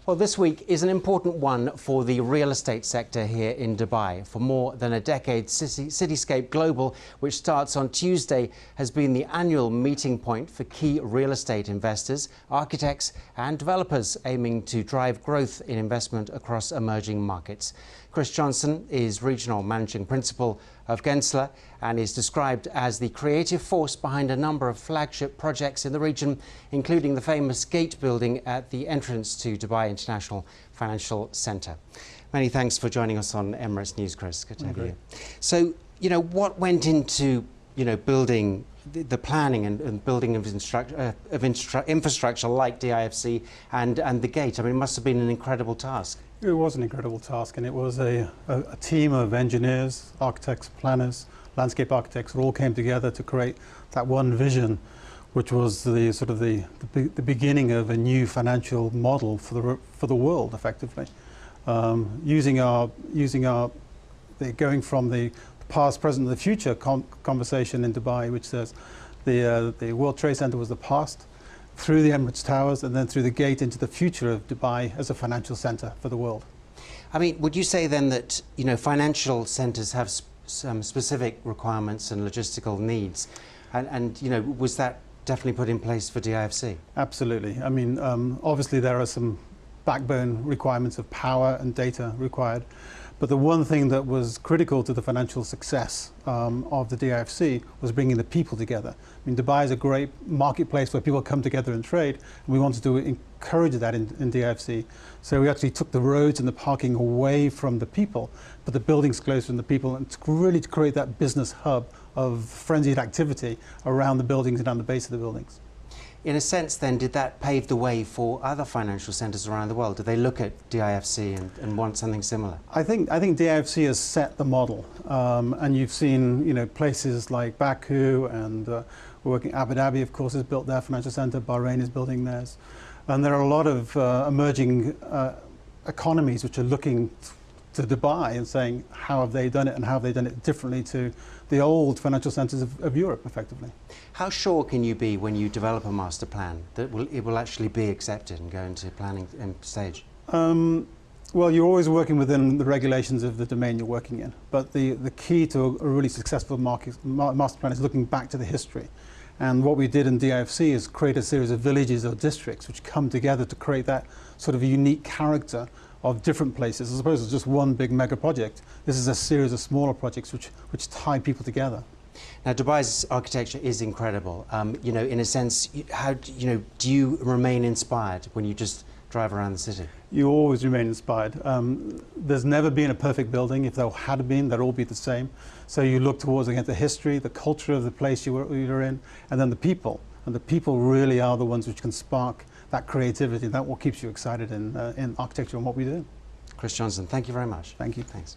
Well, this week is an important one for the real estate sector here in Dubai. For more than a decade, Cityscape Global, which starts on Tuesday, has been the annual meeting point for key real estate investors, architects and developers aiming to drive growth in investment across emerging markets. Chris Johnson is Regional Managing Principal of Gensler and is described as the creative force behind a number of flagship projects in the region, including the famous gate building at the entrance to Dubai International Financial Centre. Many thanks for joining us on Emirates News, Chris. Good to have you. So, what went into, building the planning and building of infrastructure like DIFC and the gate? I mean, it must have been an incredible task. It was an incredible task, and it was a team of engineers, architects, planners, landscape architects that all came together to create that one vision, which was the beginning of a new financial model for the world, effectively. Going from the past, present, and the future conversation in Dubai, which says the World Trade Center was the past, through the Emirates Towers, and then through the gate into the future of Dubai as a financial center for the world. I mean, would you say then that, financial centers have some specific requirements and logistical needs? And was that definitely put in place for DIFC? Absolutely. I mean, obviously there are some backbone requirements of power and data required. But the one thing that was critical to the financial success of the DIFC was bringing the people together. I mean, Dubai is a great marketplace where people come together and trade, and we wanted to encourage that in DIFC. So we actually took the roads and the parking away from the people, but the buildings closer from the people, and to create that business hub of frenzied activity around the buildings and on the base of the buildings. In a sense, then, did that pave the way for other financial centres around the world? Did they look at DIFC and want something similar? I think DIFC has set the model, and you've seen places like Baku and Abu Dhabi, of course, has built their financial centre. Bahrain is building theirs, and there are a lot of emerging economies which are looking to Dubai and saying how have they done it and how have they done it differently to the old financial centres of Europe, effectively. How sure can you be when you develop a master plan that it will actually be accepted and go into planning stage? Well, you're always working within the regulations of the domain you're working in, but the key to a really successful master plan is looking back to the history. And what we did in DIFC is create a series of villages or districts which come together to create that sort of unique character of different places, as opposed to just one big mega project. This is a series of smaller projects which tie people together. Now, Dubai's architecture is incredible. In a sense, how do you remain inspired when you just drive around the city? You always remain inspired. There's never been a perfect building. If there had been, they'd all be the same. So you look towards, again, the history, the culture of the place you're in, and then the people. And the people really are the ones which can spark that creativity. That's what keeps you excited in architecture and what we do. Chris Johnson, thank you very much. Thank you. Thanks.